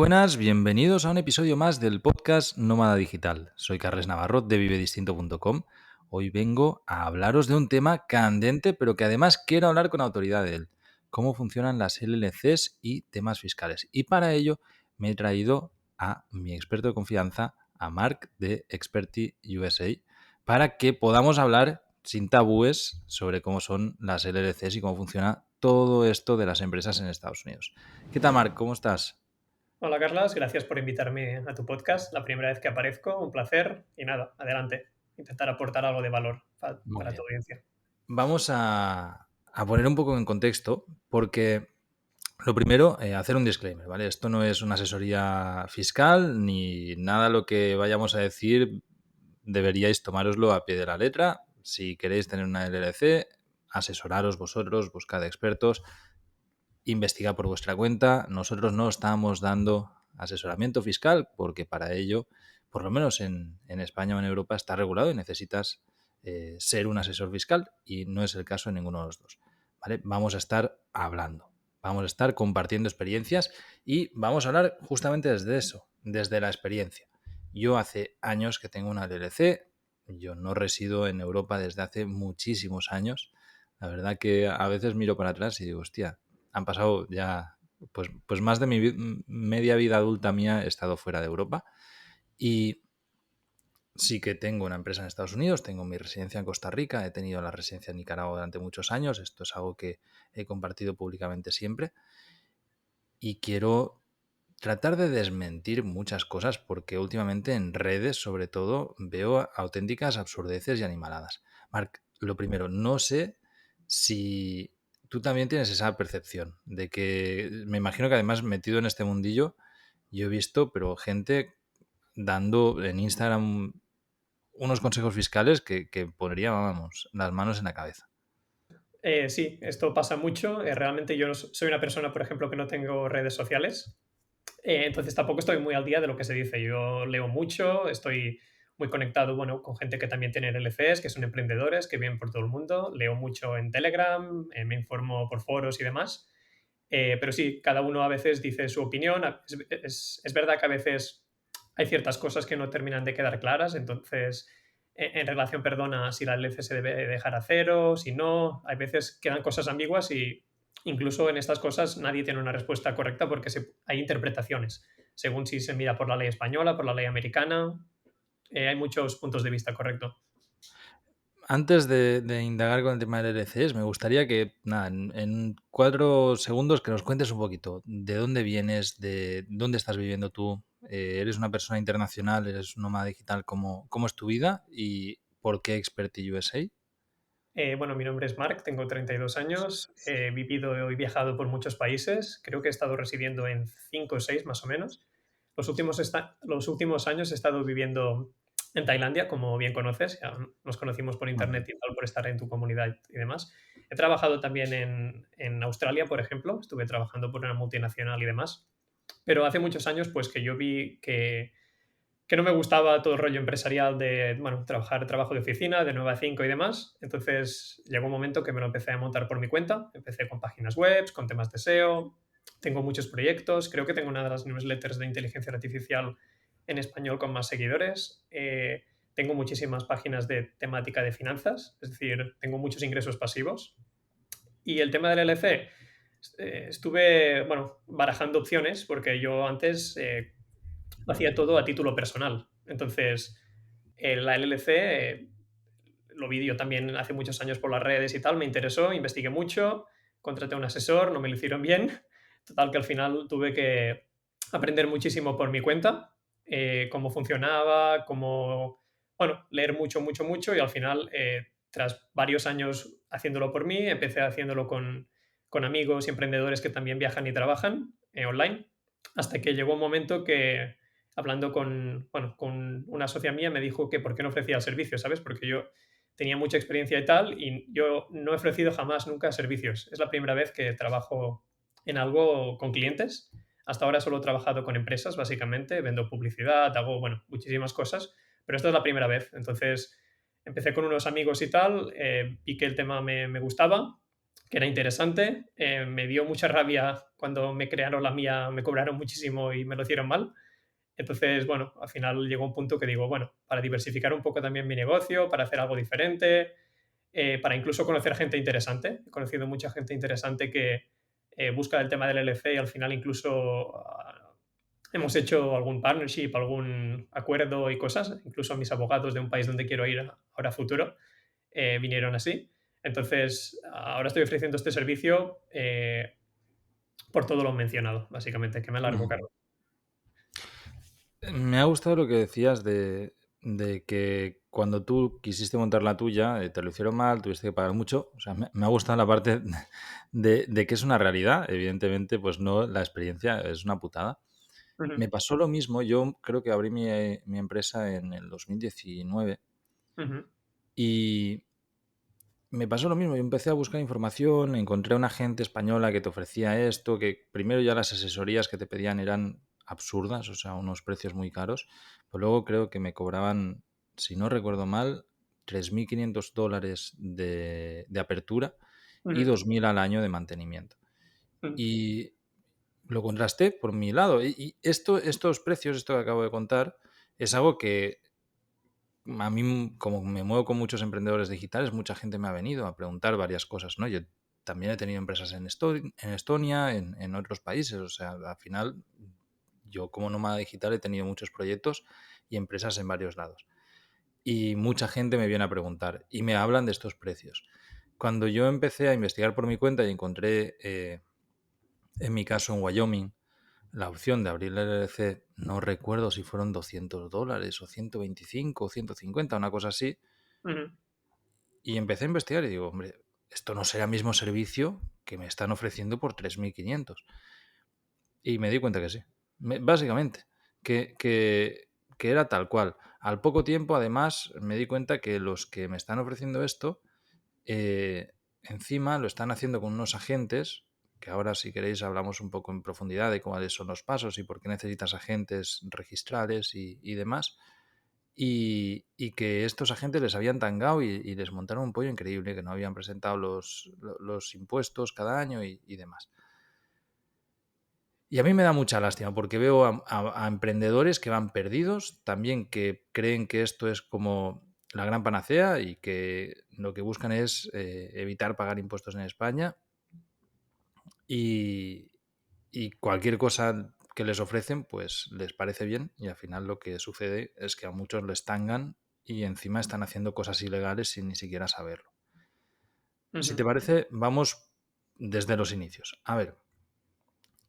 buenas, bienvenidos a un episodio más del podcast Nómada Digital. Soy Carles Navarro de vivedistinto.com. Hoy vengo a hablaros de un tema candente, pero que además quiero hablar con autoridad de él. Cómo funcionan las LLCs y temas fiscales. Y para ello me he traído a mi experto de confianza, a Marc de Experti USA, para que podamos hablar sin tabúes sobre cómo son las LLCs y cómo funciona todo esto de las empresas en Estados Unidos. ¿Qué tal, Marc? ¿Cómo estás? Hola Carlas, gracias por invitarme a tu podcast. La primera vez que aparezco, un placer. Y nada, adelante. Intentar aportar algo de valor Muy para tu bien. audiencia. Vamos a poner un poco en contexto porque lo primero, hacer un disclaimer, ¿vale? Esto no es una asesoría fiscal ni nada lo que vayamos a decir deberíais tomároslo a pie de la letra. Si queréis tener una LLC, asesoraros vosotros, buscad expertos, investigad por vuestra cuenta. Nosotros no estamos dando asesoramiento fiscal porque para ello, por lo menos en España o en Europa, está regulado y necesitas ser un asesor fiscal y no es el caso en ninguno de los dos. ¿Vale? Vamos a estar hablando, vamos a estar compartiendo experiencias y vamos a hablar justamente desde eso, desde la experiencia. Yo hace años que tengo una LLC, yo no resido en Europa desde hace muchísimos años. La verdad que a veces miro para atrás y digo, hostia, han pasado ya pues más de media vida adulta mía he estado fuera de Europa y sí que tengo una empresa en Estados Unidos, tengo mi residencia en Costa Rica, he tenido la residencia en Nicaragua durante muchos años, esto es algo que he compartido públicamente siempre y quiero tratar de desmentir muchas cosas porque últimamente en redes sobre todo veo auténticas absurdeces y animaladas. Marc, lo primero, no sé si tú también tienes esa percepción de que me imagino que además metido en este mundillo yo he visto, pero gente dando en Instagram unos consejos fiscales que pondría, vamos, las manos en la cabeza. Sí, esto pasa mucho. Realmente yo soy una persona, por ejemplo, que no tengo redes sociales. Entonces tampoco estoy muy al día de lo que se dice. Yo leo mucho, estoy muy conectado, bueno, con gente que también tiene LLCs, que son emprendedores, que viven por todo el mundo. Leo mucho en Telegram, me informo por foros y demás. Pero sí, cada uno a veces dice su opinión. Es verdad que a veces hay ciertas cosas que no terminan de quedar claras. Entonces, en relación, perdona, si la LC se debe dejar a cero, si no, hay veces quedan cosas ambiguas y incluso en estas cosas nadie tiene una respuesta correcta porque hay interpretaciones, según si se mira por la ley española, por la ley americana. Hay muchos puntos de vista, correcto. Antes de indagar con el tema del LCS, me gustaría que, nada, en 4 segundos que nos cuentes un poquito de dónde vienes, de dónde estás viviendo tú. ¿Eres una persona internacional? ¿Eres un nómada digital? ¿Cómo es tu vida? ¿Y por qué Experti USA? Bueno, mi nombre es Marc, tengo 32 años, he vivido y viajado por muchos países, creo que he estado residiendo en 5 o 6 más o menos. Los últimos años he estado viviendo en Tailandia, como bien conoces, ya nos conocimos por Muy bien. internet y tal, por estar en tu comunidad y demás. He trabajado también en Australia, por ejemplo, estuve trabajando por una multinacional y demás, pero hace muchos años pues que yo vi que no me gustaba todo el rollo empresarial de, bueno, trabajo de oficina, de 9 a 5 y demás. Entonces llegó un momento que me lo empecé a montar por mi cuenta. Empecé con páginas web, con temas de SEO. Tengo muchos proyectos. Creo que tengo una de las newsletters de inteligencia artificial en español con más seguidores. Tengo muchísimas páginas de temática de finanzas, es decir, tengo muchos ingresos pasivos. Y el tema del LC, estuve, bueno, barajando opciones porque yo antes lo hacía todo a título personal. Entonces, la LLC lo vi yo también hace muchos años por las redes y tal, me interesó, investigué mucho, contraté a un asesor, no me lo hicieron bien. Total, que al final tuve que aprender muchísimo por mi cuenta, cómo funcionaba, bueno, leer mucho, mucho, mucho y al final, tras varios años haciéndolo por mí, empecé haciéndolo con amigos y emprendedores que también viajan y trabajan online, hasta que llegó un momento que hablando bueno, con una socia mía me dijo que por qué no ofrecía el servicio, ¿sabes? Porque yo tenía mucha experiencia y tal, y yo no he ofrecido jamás nunca servicios. Es la primera vez que trabajo en algo con clientes. Hasta ahora solo he trabajado con empresas, básicamente, vendo publicidad, hago, bueno, muchísimas cosas, pero esta es la primera vez. Entonces, empecé con unos amigos y tal, vi que el tema me gustaba, que era interesante. Me dio mucha rabia cuando me crearon la mía, me cobraron muchísimo y me lo hicieron mal. Entonces, bueno, al final llegó un punto que digo, bueno, para diversificar un poco también mi negocio, para hacer algo diferente, para incluso conocer gente interesante. He conocido mucha gente interesante que busca el tema del LLC y al final incluso hemos hecho algún partnership, algún acuerdo y cosas. Incluso mis abogados de un país donde quiero ir ahora a futuro vinieron así. Entonces, ahora estoy ofreciendo este servicio por todo lo mencionado, básicamente, que me alargo, Ujú. Carlos. Me ha gustado lo que decías de que cuando tú quisiste montar la tuya, te lo hicieron mal, tuviste que pagar mucho. O sea, me ha gustado la parte de que es una realidad. Evidentemente, pues no, la experiencia es una putada. Ujú, Me pasó lo mismo. Yo creo que abrí mi empresa en el 2019 ujú, y me pasó lo mismo. Yo empecé a buscar información, encontré a una gente española que te ofrecía esto, que primero ya las asesorías que te pedían eran absurdas, o sea, unos precios muy caros. Pero luego creo que me cobraban, si no recuerdo mal, $3.500 de apertura y ujú, 2.000 al año de mantenimiento. ujú, Y lo contrasté por mi lado. Y estos precios, esto que acabo de contar, es algo que a mí, como me muevo con muchos emprendedores digitales, mucha gente me ha venido a preguntar varias cosas, ¿no? Yo también he tenido empresas en Estonia, en otros países, o sea, al final yo como nómada digital he tenido muchos proyectos y empresas en varios lados. Y mucha gente me viene a preguntar y me hablan de estos precios. Cuando yo empecé a investigar por mi cuenta y encontré, en mi caso en Wyoming, la opción de abrir el LLC, no recuerdo si fueron $200 o 125 o 150, una cosa así, ujú, y empecé a investigar y digo, hombre, esto no será el mismo servicio que me están ofreciendo por 3.500. Y me di cuenta que sí. Básicamente, que era tal cual. Al poco tiempo, además, me di cuenta que los que me están ofreciendo esto, encima lo están haciendo con unos agentes, que ahora si queréis hablamos un poco en profundidad de cuáles son los pasos y por qué necesitas agentes registrales y demás, y que estos agentes les habían tangado y les montaron un pollo increíble, que no habían presentado los impuestos cada año y demás. Y a mí me da mucha lástima porque veo a emprendedores que van perdidos, también que creen que esto es como la gran panacea y que lo que buscan es evitar pagar impuestos en España y, y cualquier cosa que les ofrecen pues les parece bien y al final lo que sucede es que a muchos les tangan y encima están haciendo cosas ilegales sin ni siquiera saberlo. Si te ujú. parece, vamos desde los inicios. A ver,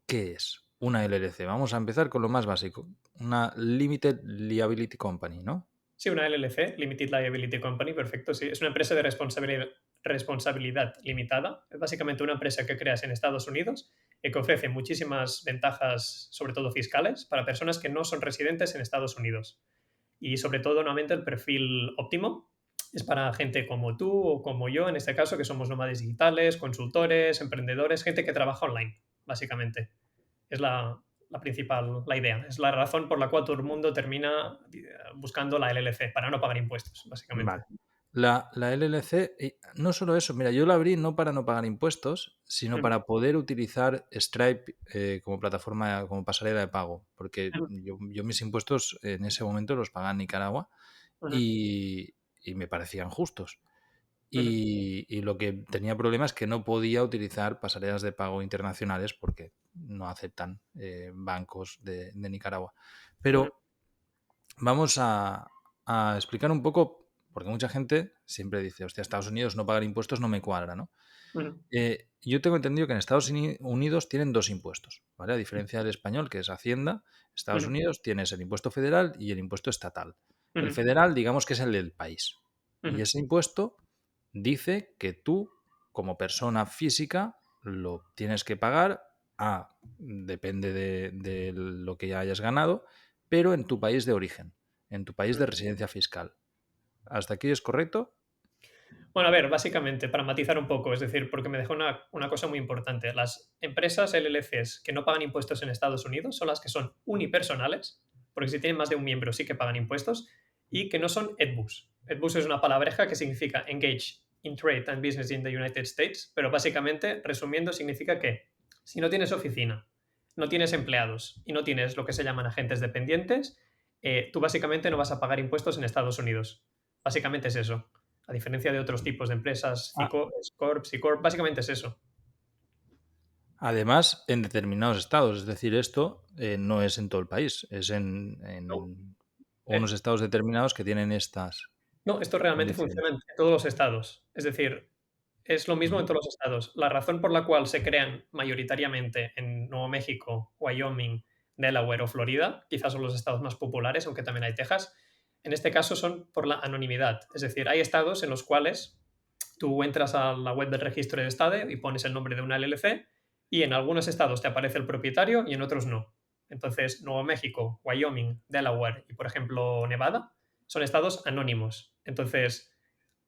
¿qué es una LLC? Vamos a empezar con lo más básico. Una Limited Liability Company, ¿no? Sí, una LLC, Limited Liability Company, perfecto, sí. Es una empresa de responsabilidad limitada. Es básicamente una empresa que creas en Estados Unidos y que ofrece muchísimas ventajas, sobre todo fiscales, para personas que no son residentes en Estados Unidos. Y sobre todo, nuevamente, el perfil óptimo es para gente como tú o como yo, en este caso, que somos nómades digitales, consultores, emprendedores, gente que trabaja online, básicamente. Es la principal, la idea. Es la razón por la cual todo el mundo termina buscando la LLC, para no pagar impuestos, Vale. básicamente. La LLC, y no solo eso, mira, yo la abrí no para no pagar impuestos, sino Ujú, para poder utilizar Stripe como plataforma, como pasarela de pago, porque ujú, yo mis impuestos en ese momento los pagaba en Nicaragua ujú, y me parecían justos. ujú, Y lo que tenía problema es que no podía utilizar pasarelas de pago internacionales porque no aceptan bancos de Nicaragua. ujú, Pero vamos a explicar un poco, porque mucha gente siempre dice, hostia, Estados Unidos no pagar impuestos no me cuadra, ¿no? ujú, Yo tengo entendido que en Estados Unidos tienen dos impuestos, ¿vale? A diferencia del español, que es Hacienda, Estados ujú, Unidos tienes el impuesto federal y el impuesto estatal. El ujú, federal, digamos que es el del país. Y ujú, ese impuesto dice que tú, como persona física, lo tienes que pagar depende de lo que ya hayas ganado, pero en tu país de origen, en tu país de ujú. residencia fiscal. ¿Hasta aquí es correcto? Bueno, a ver, básicamente, para matizar un poco, es decir, porque me dejó una cosa muy importante. Las empresas LLCs que no pagan impuestos en Estados Unidos son las que son unipersonales, porque si tienen más de un miembro sí que pagan impuestos, y que no son EDBUs. EDBUs es una palabreja que significa Engage. in trade and business in the United States, pero básicamente, resumiendo, significa que si no tienes oficina, no tienes empleados y no tienes lo que se llaman agentes dependientes, tú básicamente no vas a pagar impuestos en Estados Unidos. Básicamente es eso. A diferencia de otros tipos de empresas, Ah, Corp, C Corp, básicamente es eso. además, en determinados estados, es decir, esto no es en todo el país, es No, en eh, unos estados determinados que tienen estas no, esto realmente funciona condiciones. en todos los estados. Es decir, es lo mismo en Ujú. todos los estados. La razón por la cual se crean mayoritariamente en Nuevo México, Wyoming, Delaware o Florida, quizás son los estados más populares, aunque también hay Texas, en este caso son por la anonimidad. Es decir, hay estados en los cuales tú entras a la web del registro de estado y pones el nombre de una LLC y en algunos estados te aparece el propietario y en otros no. Entonces, Nuevo México, Wyoming, Delaware y, por ejemplo, Nevada son estados anónimos. Entonces,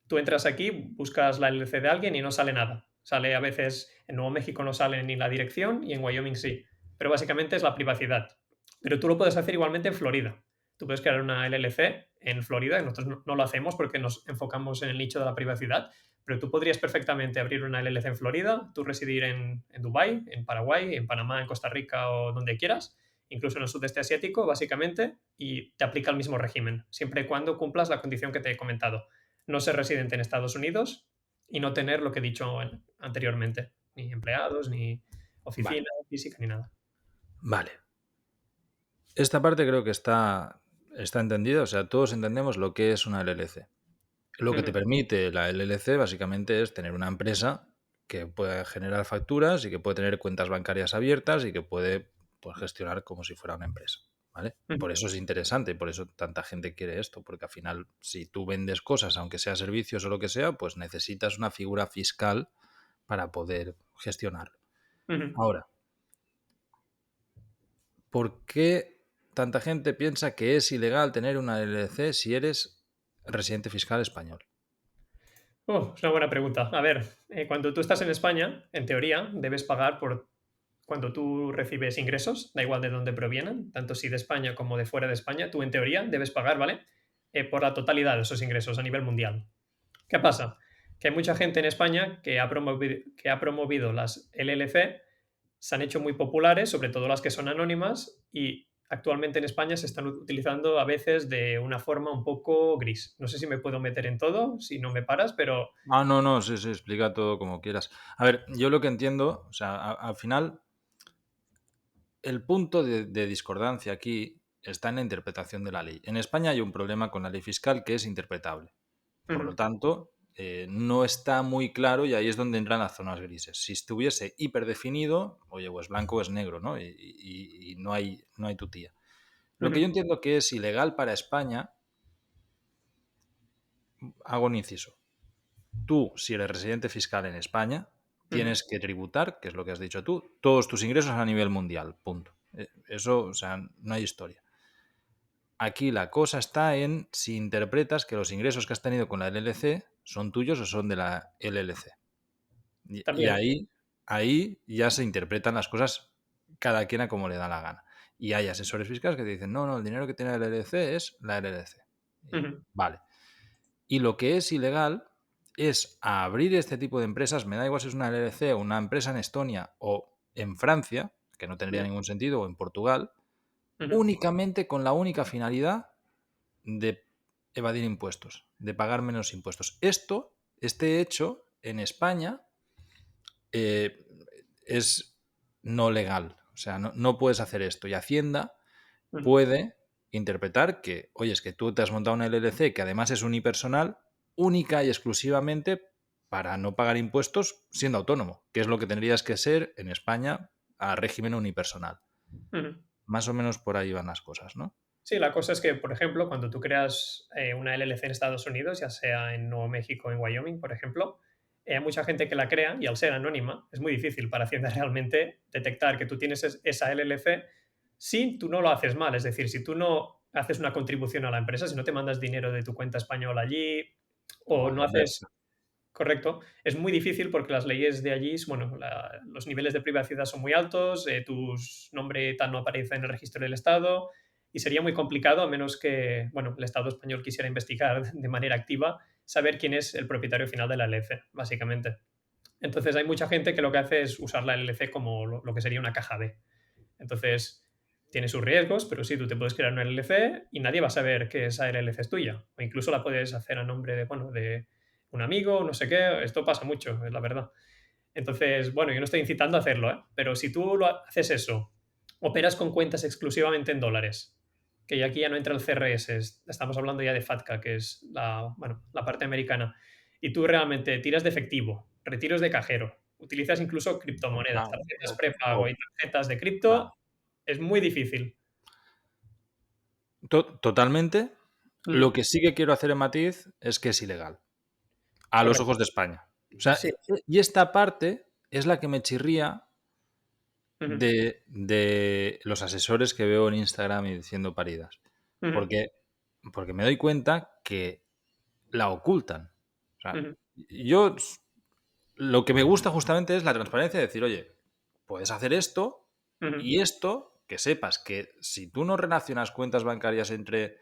tú entras aquí, buscas la LLC de alguien y no sale nada. Sale a veces, en Nuevo México no sale ni la dirección y en Wyoming sí. Pero básicamente es la privacidad. Pero tú lo puedes hacer igualmente en Florida. Tú puedes crear una LLC en Florida, y nosotros no lo hacemos porque nos enfocamos en el nicho de la privacidad, pero tú podrías perfectamente abrir una LLC en Florida, tú residir en Dubái, en Paraguay, en Panamá, en Costa Rica o donde quieras, incluso en el sudeste asiático, básicamente, y te aplica el mismo régimen, siempre y cuando cumplas la condición que te he comentado. No ser residente en Estados Unidos y no tener lo que he dicho anteriormente, ni empleados, ni oficina Vale, física, ni nada. vale. Esta parte creo que está entendida, o sea, todos entendemos lo que es una LLC. Lo que te Ujú, permite la LLC básicamente es tener una empresa que pueda generar facturas y que puede tener cuentas bancarias abiertas y que puede, pues, gestionar como si fuera una empresa, ¿vale? ujú, Por eso es interesante y por eso tanta gente quiere esto, porque al final, si tú vendes cosas, aunque sea servicios o lo que sea, pues necesitas una figura fiscal para poder gestionarlo. ujú. Ahora, ¿por qué tanta gente piensa que es ilegal tener una LLC si eres residente fiscal español? Es una buena pregunta. A ver, cuando tú estás en España, en teoría, debes pagar por cuando tú recibes ingresos, da igual de dónde provienen, tanto si de España como de fuera de España, tú en teoría debes pagar, ¿vale? Por la totalidad de esos ingresos a nivel mundial. ¿Qué pasa? Que hay mucha gente en España que ha promovido las LLC, se han hecho muy populares, sobre todo las que son anónimas, y actualmente en España se están utilizando a veces de una forma un poco gris. No sé si me puedo meter en todo, si no me paras, pero... Ah, no, no, sí, sí, explica todo como quieras. A ver, yo lo que entiendo, o sea, al final, el punto de discordancia aquí está en la interpretación de la ley. En España hay un problema con la ley fiscal que es interpretable. Por lo Ujú, tanto, no está muy claro y ahí es donde entran las zonas grises. Si estuviese hiperdefinido, oye, o es blanco o es negro, ¿no? Y no hay tutía. Lo que yo ujú, entiendo que es ilegal para España, hago un inciso. Tú, si eres residente fiscal en España, ujú, tienes que tributar, que es lo que has dicho tú, todos tus ingresos a nivel mundial. Punto. Eso, o sea, no hay historia. Aquí la cosa está en si interpretas que los ingresos que has tenido con la LLC son tuyos o son de la LLC. Y también. ahí ya se interpretan las cosas cada quien a como le da la gana. Y hay asesores fiscales que te dicen, no, no, el dinero que tiene la LLC es la LLC. Ujú, Vale. Y lo que es ilegal es abrir este tipo de empresas, me da igual si es una LLC o una empresa en Estonia o en Francia, que no tendría ya, ningún sentido, o en Portugal, ujú, únicamente con la única finalidad de evadir impuestos, de pagar menos impuestos. Este hecho en España eh, es no legal. O sea, no puedes hacer esto. Y Hacienda ujú, puede interpretar que, oye, es que tú te has montado una LLC que además es unipersonal, única y exclusivamente para no pagar impuestos siendo autónomo, que es lo que tendrías que ser en España a régimen unipersonal. ujú. Más o menos por ahí van las cosas, ¿no? Sí, la cosa es que, por ejemplo, cuando tú creas una LLC en Estados Unidos, ya sea en Nuevo México o en Wyoming, por ejemplo, hay mucha gente que la crea y al ser anónima es muy difícil para Hacienda realmente detectar que tú tienes esa LLC si tú no lo haces mal. Es decir, si tú no haces una contribución a la empresa, si no te mandas dinero de tu cuenta española allí O o no viceversa. haces correcto, es muy difícil porque las leyes de allí, bueno, los niveles de privacidad son muy altos, tu nombre tal no aparece en el registro del Estado y sería muy complicado a menos que, bueno, el Estado español quisiera investigar de manera activa saber quién es el propietario final de la LLC, básicamente. Entonces hay mucha gente que lo que hace es usar la LLC como lo que sería una caja B. Entonces tiene sus riesgos, pero sí, tú te puedes crear una LLC y nadie va a saber que esa LLC es tuya. O incluso la puedes hacer a nombre de, bueno, de un amigo, no sé qué. Esto pasa mucho, es la verdad. Entonces, bueno, yo no estoy incitando a hacerlo, ¿eh? Pero si tú haces eso, operas con cuentas exclusivamente en dólares, que ya aquí ya no entra el CRS, estamos hablando ya de FATCA, que es bueno, la parte americana, y tú realmente tiras de efectivo, retiros de cajero, utilizas incluso criptomonedas, Claro, tarjetas prepago o- y tarjetas de claro. cripto, es muy difícil. Totalmente. Lo Mm, que sí que quiero hacer en matiz es que es ilegal, a los correcto. ojos de España. O sea, Sí. y esta parte es la que me chirría Ujú, de los asesores que veo en Instagram y diciendo paridas. ujú, Porque, porque me doy cuenta que la ocultan. O sea, ujú, yo lo que me gusta justamente es la transparencia de decir, oye, puedes hacer esto ujú, y esto, que sepas que si tú no relacionas cuentas bancarias entre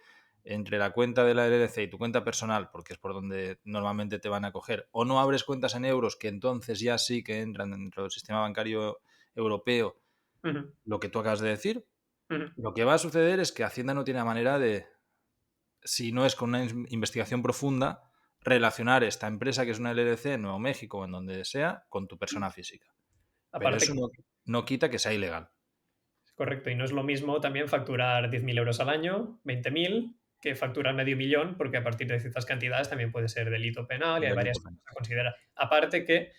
la cuenta de la LLC y tu cuenta personal, porque es por donde normalmente te van a coger, o no abres cuentas en euros, que entonces ya sí que entran dentro del sistema bancario europeo, ujú, lo que tú acabas de decir, ujú. lo que va a suceder es que Hacienda no tiene manera de, si no es con una investigación profunda, relacionar esta empresa que es una LLC en Nuevo México o en donde sea con tu persona física. Pero Aparte eso no quita que sea ilegal. Correcto, y no es lo mismo también facturar 10.000 euros al año, 20.000, que facturar medio millón, porque a partir de ciertas cantidades también puede ser delito penal y hay varias Delito cosas penal. a considerar. Aparte que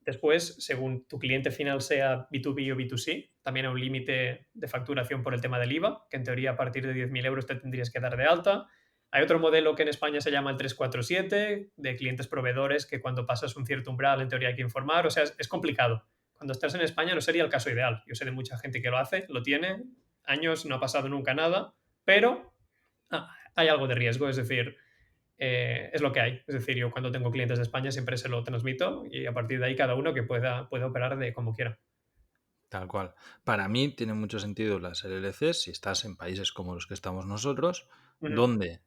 después, según tu cliente final sea B2B o B2C, también hay un límite de facturación por el tema del IVA, que en teoría a partir de 10.000 euros te tendrías que dar de alta. Hay otro modelo que en España se llama el 347, de clientes proveedores, que cuando pasas un cierto umbral en teoría hay que informar, o sea, es complicado. Cuando estás en España no sería el caso ideal. Yo sé de mucha gente que lo hace, lo tiene, años, no ha pasado nunca nada, pero hay algo de riesgo, es decir, es lo que hay. Es decir, yo cuando tengo clientes de España siempre se lo transmito y a partir de ahí cada uno que pueda operar de como quiera. Tal cual. Para mí tiene mucho sentido las LLCs si estás en países como los que estamos nosotros, Ujú, donde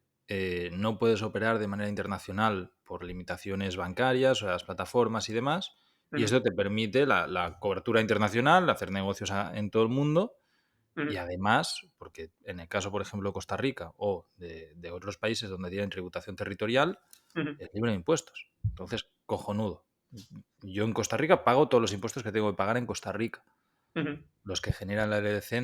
no puedes operar de manera internacional por limitaciones bancarias o las plataformas y demás, y ujú, esto te permite la cobertura internacional, hacer negocios en todo el mundo. ujú. Y además, porque en el caso, por ejemplo, de Costa Rica o de otros países donde tienen tributación territorial, Ujú, es libre de impuestos. Entonces, cojonudo. Yo en Costa Rica pago todos los impuestos que tengo que pagar en Costa Rica. ujú. Los que generan la LLC,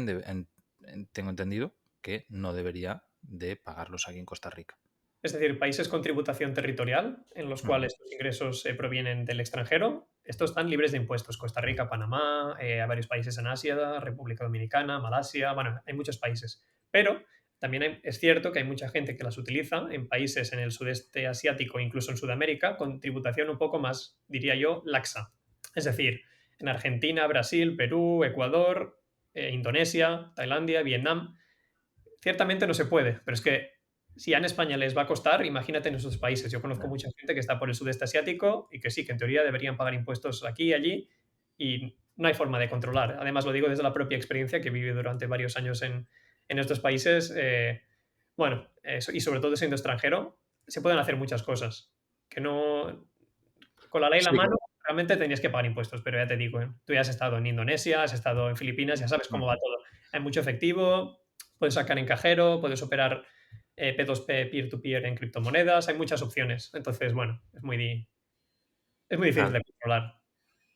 tengo entendido que no debería de pagarlos aquí en Costa Rica. Es decir, países con tributación territorial, en los Ujú. cuales los ingresos provienen del extranjero, estos están libres de impuestos. Costa Rica, Panamá, hay varios países en Asia, República Dominicana, Malasia, bueno, hay muchos países. Pero también es cierto que hay mucha gente que las utiliza en países en el sudeste asiático, incluso en Sudamérica, con tributación un poco más, diría yo, laxa. Es decir, en Argentina, Brasil, Perú, Ecuador, Indonesia, Tailandia, Vietnam, ciertamente no se puede, pero es que si ya en España les va a costar, imagínate en esos países. Yo conozco Ya. mucha gente que está por el sudeste asiático y que sí, que en teoría deberían pagar impuestos aquí y allí y no hay forma de controlar. Además, lo digo desde la propia experiencia que viví durante varios años en estos países. Bueno, y sobre todo siendo extranjero, se pueden hacer muchas cosas. Que no, con la ley en la Sí, mano, realmente tenías que pagar impuestos, pero ya te digo, tú ya has estado en Indonesia, has estado en Filipinas, ya sabes cómo va ujú. todo. Hay mucho efectivo, puedes sacar en cajero, puedes operar P2P, peer-to-peer en criptomonedas, hay muchas opciones. Entonces, bueno, es muy difícil Tal, de controlar.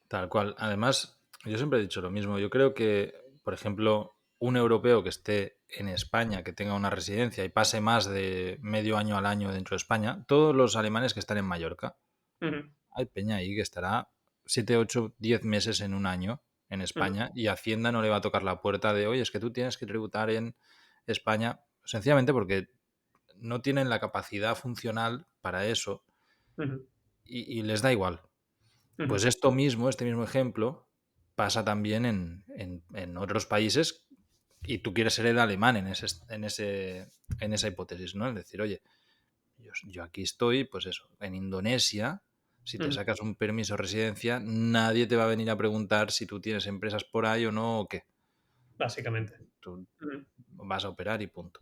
tal cual. Además, yo siempre he dicho lo mismo. Yo creo que, por ejemplo, un europeo que esté en España, que tenga una residencia y pase más de medio año al año dentro de España, todos los alemanes que están en Mallorca, Ujú, hay peña ahí que estará 7 8 10 meses en un año en ujú, España y Hacienda no le va a tocar la puerta de, oye, es que tú tienes que tributar en España, sencillamente porque no tienen la capacidad funcional para eso ujú, y les da igual. Pues ujú. esto mismo, este mismo ejemplo, pasa también en otros países y tú quieres ser el alemán en esa hipótesis, ¿no? Es decir, oye, yo aquí estoy, pues eso, en Indonesia, si te Ujú, sacas un permiso de residencia, nadie te va a venir a preguntar si tú tienes empresas por ahí o no o qué. básicamente. Tú Ujú. vas a operar y punto.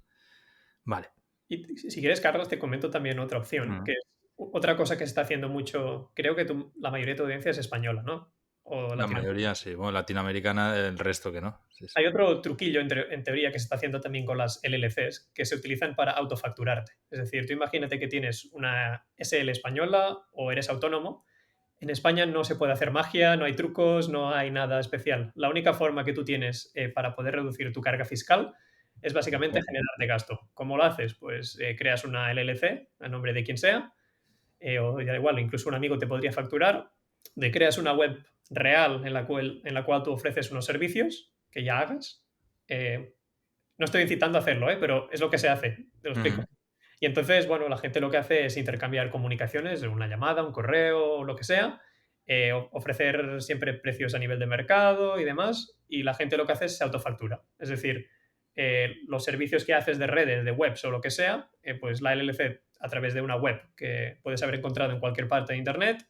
Vale. Y si quieres, Carlos, te comento también otra opción, Mm. que es otra cosa que se está haciendo mucho, creo que la mayoría de tu audiencia es española, ¿no? O La latinoamericana. mayoría sí. Bueno, latinoamericana, el resto que no. Sí, sí. Hay otro truquillo en teoría que se está haciendo también con las LLCs que se utilizan para autofacturarte. Es decir, tú imagínate que tienes una SL española o eres autónomo. En España no se puede hacer magia, no hay trucos, no hay nada especial. La única forma que tú tienes para poder reducir tu carga fiscal es básicamente generarte gasto. ¿Cómo lo haces? Pues creas una LLC a nombre de quien sea, o ya da igual, incluso un amigo te podría facturar, de creas una web real en la cual tú ofreces unos servicios que ya hagas. Eh, no estoy incitando a hacerlo, pero es lo que se hace, te lo Ujú. explico. Y entonces, bueno, la gente lo que hace es intercambiar comunicaciones, una llamada, un correo, lo que sea, ofrecer siempre precios a nivel de mercado y demás, y la gente lo que hace es se autofactura. Es decir, los servicios que haces de redes, de webs o lo que sea, pues la LLC a través de una web que puedes haber encontrado en cualquier parte de Internet,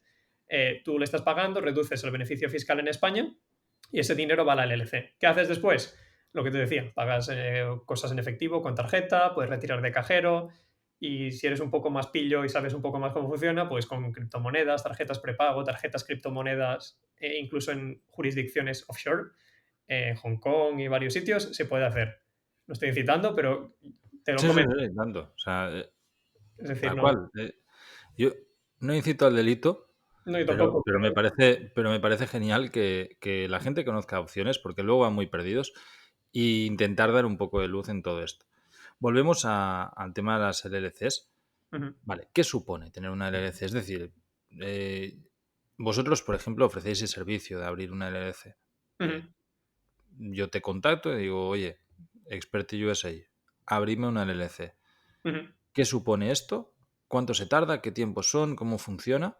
tú le estás pagando, reduces el beneficio fiscal en España y ese dinero va a la LLC. ¿Qué haces después? Lo que te decía, pagas cosas en efectivo con tarjeta, puedes retirar de cajero y si eres un poco más pillo y sabes un poco más cómo funciona, pues con criptomonedas, tarjetas prepago, tarjetas criptomonedas, incluso en jurisdicciones offshore, Hong Kong y varios sitios, se puede hacer. No estoy incitando, pero te lo Sí, sí, comento. sí, tanto. O sea, Es decir, tal no, cual. Yo no incito al delito, no, yo pero, tampoco, pero me parece, pero me parece genial que la gente conozca opciones, porque luego van muy perdidos, e intentar dar un poco de luz en todo esto. Volvemos al tema de las LLCs. ujú, Vale, ¿qué supone tener una LLC? Es decir, eh, vosotros, por ejemplo, ofrecéis el servicio de abrir una LLC. ujú, Yo te contacto y digo, oye, Experti USA, abrime una LLC. ujú. ¿Qué supone esto? ¿Cuánto se tarda? ¿Qué tiempos son? ¿Cómo funciona?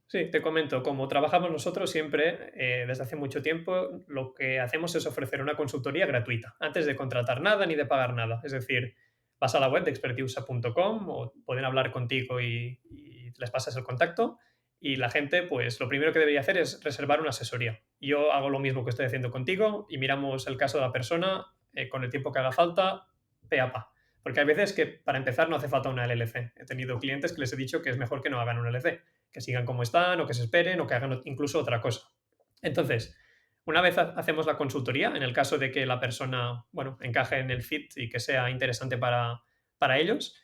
Sí, te comento, como trabajamos nosotros siempre, desde hace mucho tiempo, lo que hacemos es ofrecer una consultoría gratuita, antes de contratar nada ni de pagar nada. Es decir, vas a la web de expertiusa.com o pueden hablar contigo y les pasas el contacto y la gente, pues lo primero que debería hacer es reservar una asesoría. Yo hago lo mismo que estoy haciendo contigo y miramos el caso de la persona con el tiempo que haga falta, pe a pa. Porque hay veces que para empezar no hace falta una LLC. He tenido clientes que les he dicho que es mejor que no hagan una LLC, que sigan como están o que se esperen o que hagan incluso otra cosa. Entonces, una vez hacemos la consultoría, en el caso de que la persona, bueno, encaje en el fit y que sea interesante para ellos,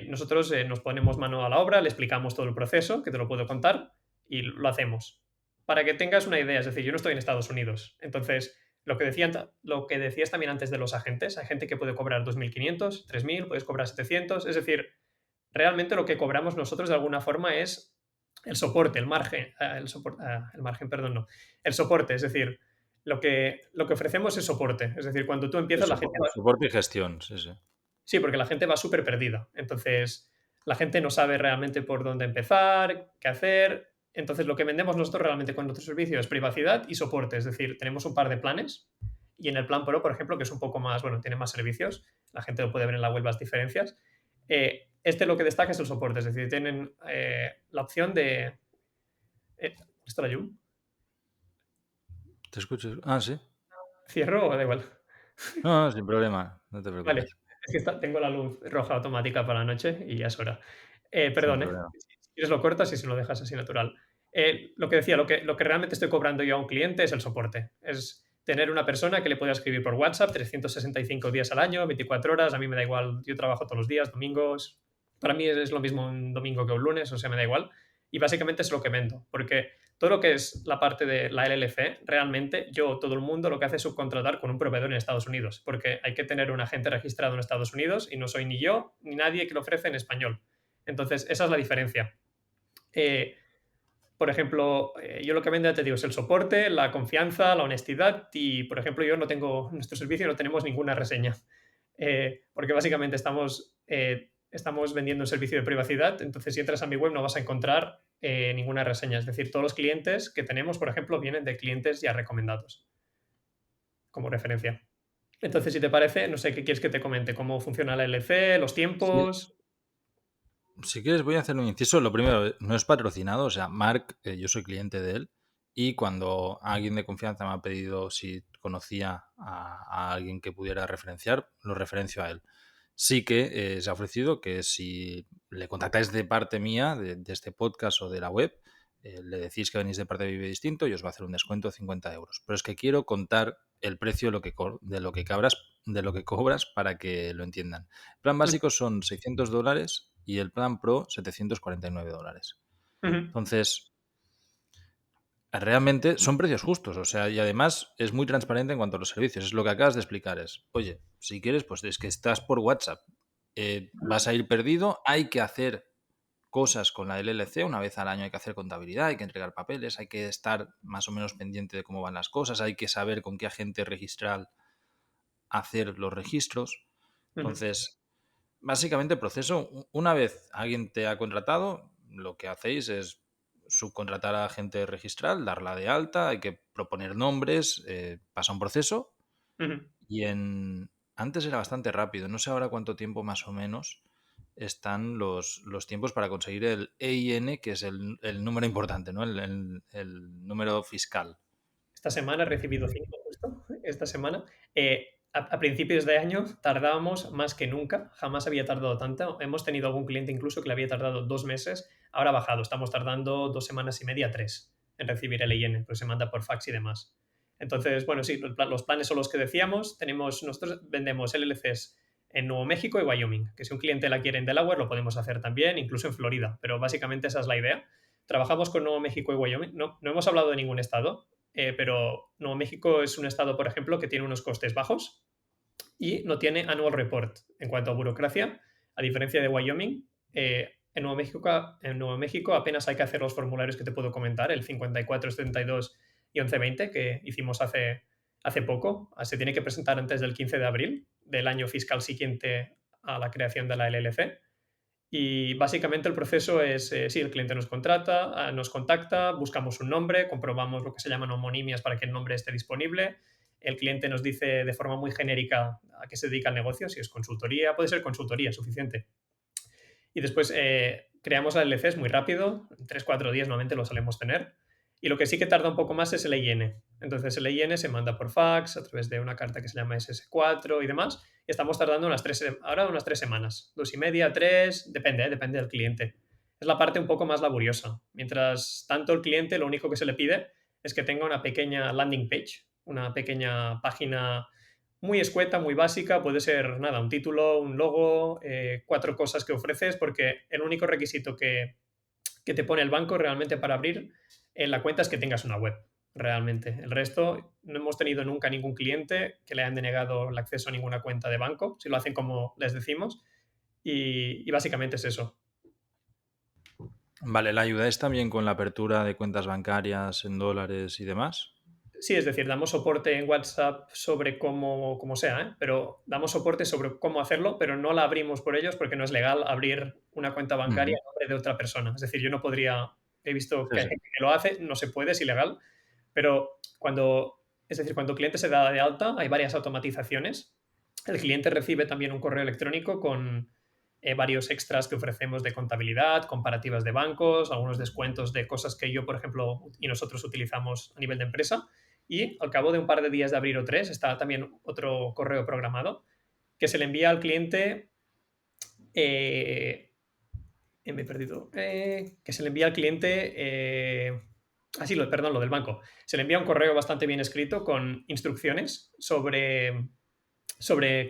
nosotros nos ponemos mano a la obra, le explicamos todo el proceso, que te lo puedo contar, y lo hacemos. Para que tengas una idea, es decir, yo no estoy en Estados Unidos, entonces lo que decías también antes de los agentes, hay gente que puede cobrar 2.500, 3.000, puedes cobrar 700, es decir, realmente lo que cobramos nosotros de alguna forma es el soporte, el margen, el margen, perdón, no, el soporte, es decir, lo que ofrecemos es soporte, es decir, cuando tú Sí, empiezas la gente va, soporte y gestión, sí, sí. sí, porque la gente va súper perdida, entonces la gente no sabe realmente por dónde empezar, qué hacer, entonces lo que vendemos nosotros realmente con nuestro servicio es privacidad y soporte, es decir, tenemos un par de planes y en el plan Pro, por ejemplo, que es un poco más, bueno, tiene más servicios, la gente lo puede ver en la web las diferencias, este lo que destaca es el soporte, es decir, tienen la opción de... ¿Está la llum? ¿Te escucho? Ah, sí. ¿Cierro o da igual? No, no, sin problema, no te Vale, preocupes, es que tengo la luz roja automática para la noche y ya es hora. sin Perdón, problema. si quieres lo cortas y si lo dejas así natural. Lo que decía, lo que realmente estoy cobrando yo a un cliente es el soporte. Es tener una persona que le pueda escribir por WhatsApp 365 días al año, 24 horas, a mí me da igual, yo trabajo todos los días, domingos, para mí es lo mismo un domingo que un lunes, o sea, me da igual. Y básicamente es lo que vendo, porque todo lo que es la parte de la LLC, realmente yo, todo el mundo, lo que hace es subcontratar con un proveedor en Estados Unidos, porque hay que tener un agente registrado en Estados Unidos y no soy ni yo ni nadie que lo ofrece en español. Entonces, esa es la diferencia. Eh, por ejemplo, yo lo que vendo, ya te digo, es el soporte, la confianza, la honestidad y, por ejemplo, yo no tengo, en nuestro servicio no tenemos ninguna reseña, porque básicamente estamos vendiendo un servicio de privacidad, entonces si entras a mi web no vas a encontrar ninguna reseña, es decir, todos los clientes que tenemos, por ejemplo, vienen de clientes ya recomendados como referencia. Entonces, si te parece, no sé qué quieres que te comente, cómo funciona la LC, los Sí, tiempos. si quieres, voy a hacer un inciso. Lo primero, no es patrocinado, o sea, Mark, yo soy cliente de él y cuando alguien de confianza me ha pedido si conocía a alguien que pudiera referenciar, lo referencio a él. sí que se ha ofrecido que si le contactáis de parte mía, de este podcast o de la web, le decís que venís de parte de Vive Distinto y os va a hacer un descuento de 50 euros. Pero es que quiero contar el precio de lo que cobras para que lo entiendan. El plan Ujú, básico son $600 y el plan Pro $749. ujú, Entonces, realmente son precios justos, o sea, y además es muy transparente en cuanto a los servicios. Es lo que acabas de explicar. Es, oye, si quieres, pues es que estás por WhatsApp, vas a ir perdido, hay que hacer cosas con la LLC, una vez al año hay que hacer contabilidad, hay que entregar papeles, hay que estar más o menos pendiente de cómo van las cosas, hay que saber con qué agente registral hacer los registros. ujú. Entonces, básicamente el proceso, una vez alguien te ha contratado, lo que hacéis es subcontratar a agente registral, darla de alta, hay que proponer nombres, pasa un proceso Ujú. y antes era bastante rápido, no sé ahora cuánto tiempo más o menos están los tiempos para conseguir el EIN, que es el número importante, ¿no? El número fiscal. Esta semana he recibido 5 justo, esta semana. A principios de año tardábamos más que nunca, jamás había tardado tanto. Hemos tenido algún cliente incluso que le había tardado 2 meses, ahora ha bajado, estamos tardando 2 semanas y media, 3 en recibir el EIN, pues se manda por fax y demás. Entonces, bueno, sí, los planes son los que decíamos. Nosotros vendemos LLCs en Nuevo México y Wyoming, que si un cliente la quiere en Delaware lo podemos hacer también, incluso en Florida, pero básicamente esa es la idea. Trabajamos con Nuevo México y Wyoming, no hemos hablado de ningún estado, pero Nuevo México es un estado, por ejemplo, que tiene unos costes bajos y no tiene annual report en cuanto a burocracia, a diferencia de Wyoming. En Nuevo México apenas hay que hacer los formularios que te puedo comentar, el 54, 72 y 1120 que hicimos hace poco. Se tiene que presentar antes del 15 de abril del año fiscal siguiente a la creación de la LLC. Y básicamente el proceso es, sí, el cliente nos contrata, nos contacta, buscamos un nombre, comprobamos lo que se llaman homonimias para que el nombre esté disponible. El cliente nos dice de forma muy genérica a qué se dedica el negocio, si es consultoría, puede ser consultoría, suficiente. Y después creamos la LCs muy rápido, en 3-4 días normalmente lo solemos tener. Y lo que sí que tarda un poco más es el EIN. Entonces el EIN se manda por fax a través de una carta que se llama SS4 y demás. Y estamos tardando ahora unas 3 semanas, 2 y media, 3, depende del cliente. Es la parte un poco más laboriosa. Mientras tanto el cliente lo único que se le pide es que tenga una pequeña landing page, una pequeña página muy escueta, muy básica, puede ser nada, un título, un logo, 4 cosas que ofreces, porque el único requisito que te pone el banco realmente para abrir la cuenta es que tengas una web, realmente. El resto, no hemos tenido nunca ningún cliente que le hayan denegado el acceso a ninguna cuenta de banco, si lo hacen como les decimos, y básicamente es eso. Vale, ¿la ayudáis también con la apertura de cuentas bancarias en dólares y demás? Sí, es decir, damos soporte en WhatsApp sobre cómo sea, ¿eh? Pero damos soporte sobre cómo hacerlo, pero no la abrimos por ellos porque no es legal abrir una cuenta bancaria Ujú. a nombre de otra persona. Es decir, yo no podría, he visto Sí, que hay sí. gente que lo hace, no se puede, es ilegal, pero cuando el cliente se da de alta, hay varias automatizaciones. El cliente recibe también un correo electrónico con varios extras que ofrecemos de contabilidad, comparativas de bancos, algunos descuentos de cosas que yo, por ejemplo, y nosotros utilizamos a nivel de empresa. Y al cabo de un par de días de abrir o 3, está también otro correo programado que se le envía al cliente. eh, Me he perdido. Que se le envía al cliente. Sí, perdón, lo del banco. Se le envía un correo bastante bien escrito con instrucciones sobre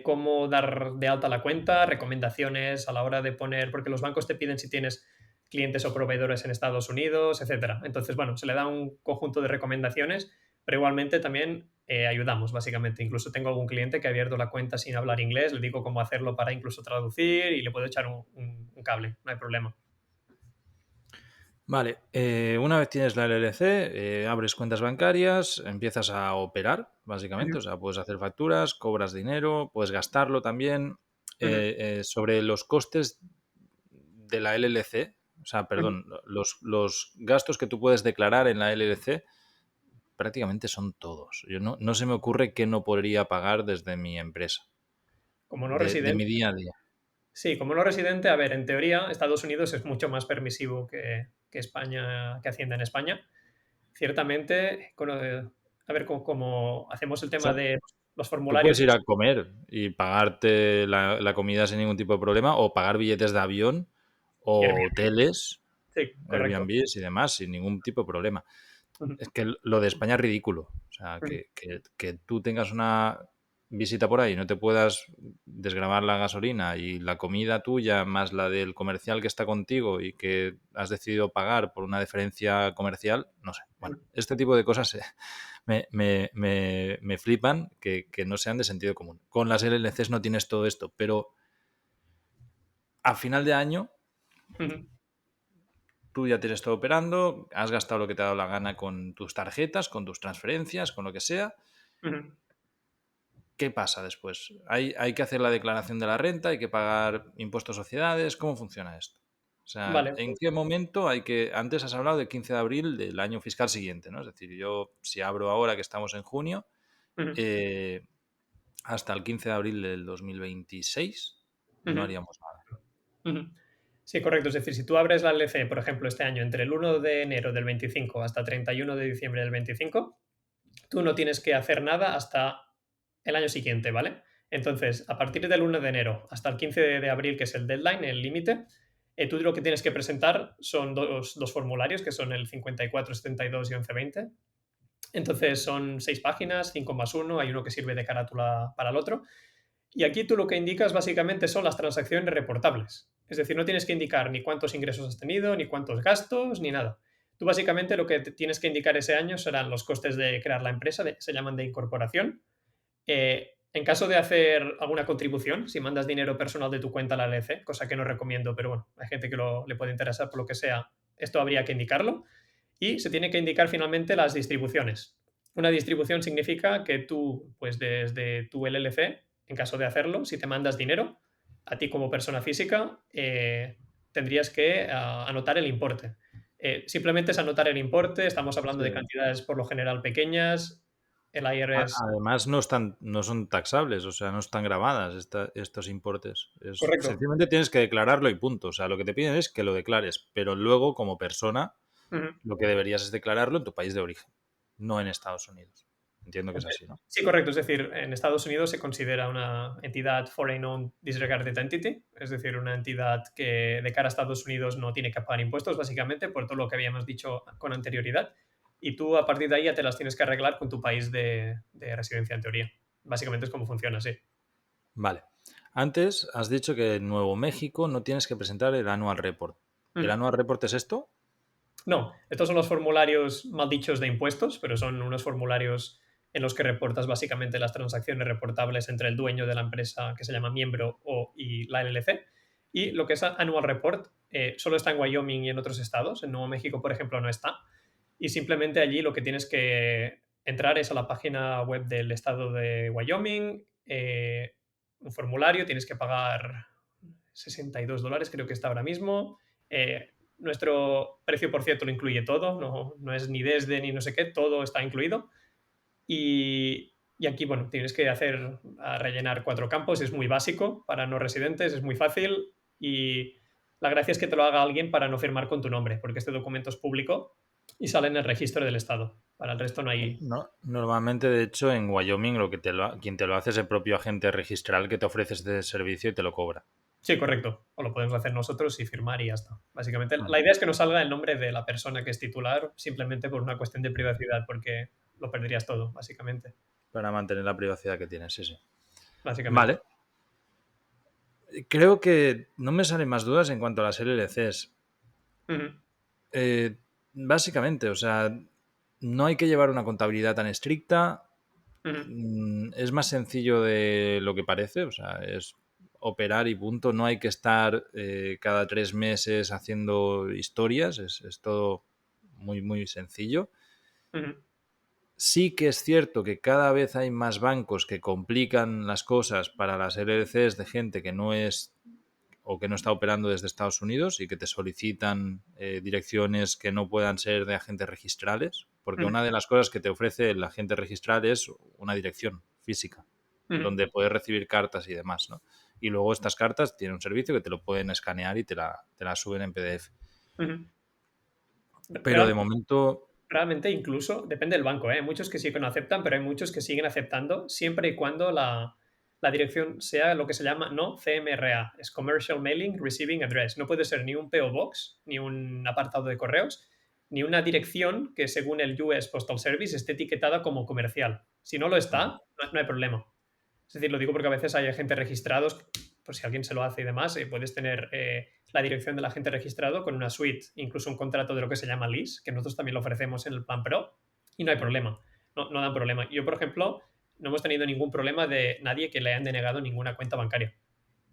cómo dar de alta la cuenta, recomendaciones a la hora de poner, porque los bancos te piden si tienes clientes o proveedores en Estados Unidos, etcétera. Entonces, bueno, se le da un conjunto de recomendaciones, pero igualmente también ayudamos, básicamente. Incluso tengo algún cliente que ha abierto la cuenta sin hablar inglés, le digo cómo hacerlo para incluso traducir y le puedo echar un cable, no hay problema. Vale, una vez tienes la LLC, abres cuentas bancarias, empiezas a operar, básicamente, Ujú, o sea, puedes hacer facturas, cobras dinero, puedes gastarlo también. ujú, Sobre los costes de la LLC, o sea, ujú. perdón, los gastos que tú puedes declarar en la LLC prácticamente son todos. Yo no se me ocurre qué no podría pagar desde mi empresa, Como no de mi residente, día a día. sí, como no residente, a ver, en teoría Estados Unidos es mucho más permisivo que España, que Hacienda en España. Ciertamente, a ver cómo hacemos el tema Son, de... los Tú puedes formularios. ir a comer y pagarte la comida sin ningún tipo de problema, o pagar billetes de avión Y o Airbnb. hoteles, Sí, correcto. Airbnb y demás, sin ningún tipo de problema. Ujú, Es que lo de España es ridículo. O sea, ujú, que tú tengas una visita por ahí y no te puedas desgravar la gasolina y la comida tuya más la del comercial que está contigo y que has decidido pagar por una diferencia comercial, no sé. Bueno, ujú, este tipo de cosas me flipan que no sean de sentido común. Con las LLCs no tienes todo esto, pero a final de año ujú, tú ya tienes todo operando, has gastado lo que te ha dado la gana con tus tarjetas, con tus transferencias, con lo que sea. ujú. ¿Qué pasa después? ¿Hay que hacer la declaración de la renta? ¿Hay que pagar impuestos a sociedades? ¿Cómo funciona esto? O sea, Vale. ¿en qué momento hay que...? Antes has hablado del 15 de abril del año fiscal siguiente, ¿no? Es decir, yo si abro ahora que estamos en junio, Ujú, eh, hasta el 15 de abril del 2026 no ujú, haríamos nada. ujú. Sí, correcto. Es decir, si tú abres la LC, por ejemplo, este año entre el 1 de enero del 25 hasta 31 de diciembre del 25, tú no tienes que hacer nada hasta el año siguiente, ¿vale? Entonces, a partir del 1 de enero hasta el 15 de abril, que es el deadline, el límite, tú lo que tienes que presentar son dos formularios, que son el 54, 72 y 1120. Entonces, son 6 páginas, 5 más uno, hay uno que sirve de carátula para el otro. Y aquí tú lo que indicas básicamente son las transacciones reportables. Es decir, no tienes que indicar ni cuántos ingresos has tenido, ni cuántos gastos, ni nada. Tú básicamente lo que tienes que indicar ese año serán los costes de crear la empresa, se llaman de incorporación. En caso de hacer alguna contribución, si mandas dinero personal de tu cuenta a la LC, cosa que no recomiendo, pero bueno, hay gente que le puede interesar por lo que sea, esto habría que indicarlo. Y se tiene que indicar finalmente las distribuciones. Una distribución significa que tú, pues desde tu LLC, en caso de hacerlo, si te mandas dinero, a ti como persona física, tendrías que anotar el importe. Simplemente es anotar el importe, estamos hablando Sí. de cantidades por lo general pequeñas, el IRS. Además, no son taxables, o sea, no están grabadas estos importes. Correcto. Sencillamente tienes que declararlo y punto. O sea, lo que te piden es que lo declares, pero luego, como persona, Ujú. lo que deberías es declararlo en tu país de origen, no en Estados Unidos. Entiendo que es así, ¿no? Sí, correcto. Es decir, en Estados Unidos se considera una entidad Foreign Owned Disregarded Entity, es decir, una entidad que de cara a Estados Unidos no tiene que pagar impuestos, básicamente, por todo lo que habíamos dicho con anterioridad. Y tú, a partir de ahí, ya te las tienes que arreglar con tu país de residencia, en teoría. Básicamente es como funciona, sí. Vale. Antes has dicho que en Nuevo México no tienes que presentar el Annual Report. ¿El Mm. Annual Report es esto? No, estos son los formularios mal dichos de impuestos, pero son unos formularios en los que reportas básicamente las transacciones reportables entre el dueño de la empresa que se llama miembro y la LLC. Y lo que es Annual Report solo está en Wyoming y en otros estados. En Nuevo México, por ejemplo, no está. Y simplemente allí lo que tienes que entrar es a la página web del estado de Wyoming, un formulario, tienes que pagar $62, creo que está ahora mismo. Nuestro precio, por cierto, lo incluye todo, no es ni desde ni no sé qué, todo está incluido. Y aquí, bueno, tienes que rellenar 4 campos, es muy básico para no residentes, es muy fácil y la gracia es que te lo haga alguien para no firmar con tu nombre, porque este documento es público y sale en el registro del Estado. Para el resto no hay. No, normalmente, de hecho, en Wyoming quien te lo hace es el propio agente registral que te ofrece este servicio y te lo cobra. Sí, correcto. O lo podemos hacer nosotros y firmar y ya está. Básicamente, Vale. la idea es que no salga el nombre de la persona que es titular simplemente por una cuestión de privacidad, porque lo perderías todo, básicamente. Para mantener la privacidad que tienes, sí, sí. Básicamente. Vale. Creo que no me salen más dudas en cuanto a las LLCs. Ujú, Básicamente, o sea, no hay que llevar una contabilidad tan estricta. ujú, Es más sencillo de lo que parece, o sea, es operar y punto. No hay que estar cada 3 meses haciendo historias, es todo muy, muy sencillo. ujú, Sí que es cierto que cada vez hay más bancos que complican las cosas para las LLCs de gente que no es o que no está operando desde Estados Unidos y que te solicitan direcciones que no puedan ser de agentes registrales, porque ujú, una de las cosas que te ofrece el agente registral es una dirección física ujú, donde puedes recibir cartas y demás, ¿no? Y luego estas cartas tienen un servicio que te lo pueden escanear y te la suben en PDF. ujú. Pero de Realmente, momento... realmente incluso depende del banco, ¿eh? Hay muchos que sí que no aceptan, pero hay muchos que siguen aceptando siempre y cuando la dirección sea lo que se llama no CMRA, es Commercial Mailing Receiving Address. No puede ser ni un PO Box, ni un apartado de correos, ni una dirección que según el US Postal Service esté etiquetada como comercial. Si no lo está, Ujú. no hay problema. Es decir, lo digo porque a veces hay agentes registrados, por si alguien se lo hace y demás, puedes tener la dirección del agente registrado con una suite, incluso un contrato de lo que se llama lease, que nosotros también lo ofrecemos en el plan Pro, y no hay problema, no dan problema. Yo, por ejemplo, no hemos tenido ningún problema de nadie que le hayan denegado ninguna cuenta bancaria.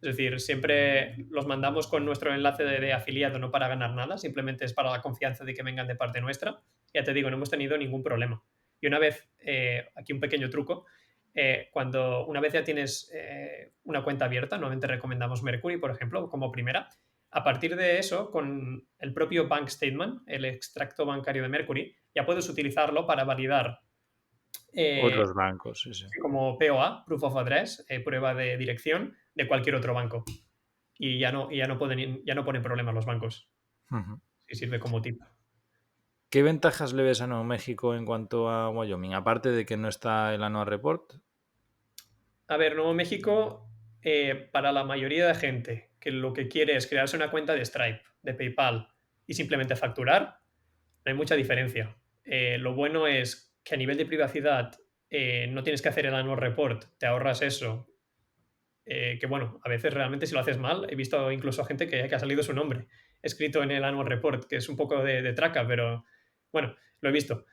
Es decir, siempre los mandamos con nuestro enlace de afiliado, no para ganar nada, simplemente es para la confianza de que vengan de parte nuestra. Ya te digo, no hemos tenido ningún problema. Y una vez, aquí un pequeño truco, cuando una vez ya tienes una cuenta abierta, normalmente recomendamos Mercury, por ejemplo, como primera. A partir de eso, con el propio bank statement, el extracto bancario de Mercury, ya puedes utilizarlo para validar eh, Otros bancos, sí, sí. como POA, Proof of Address, prueba de dirección de cualquier otro banco. Y ya no ponen problemas los bancos. Ujú. Sí sirve como tip. ¿Qué ventajas le ves a Nuevo México en cuanto a Wyoming? Aparte de que no está el Annual Report. A ver, Nuevo México, para la mayoría de gente que lo que quiere es crearse una cuenta de Stripe, de PayPal y simplemente facturar, no hay mucha diferencia. Lo bueno es que a nivel de privacidad no tienes que hacer el annual report, te ahorras eso. Que bueno, a veces realmente si lo haces mal, he visto incluso a gente que ha salido su nombre escrito en el annual report, que es un poco de traca, pero bueno, lo he visto.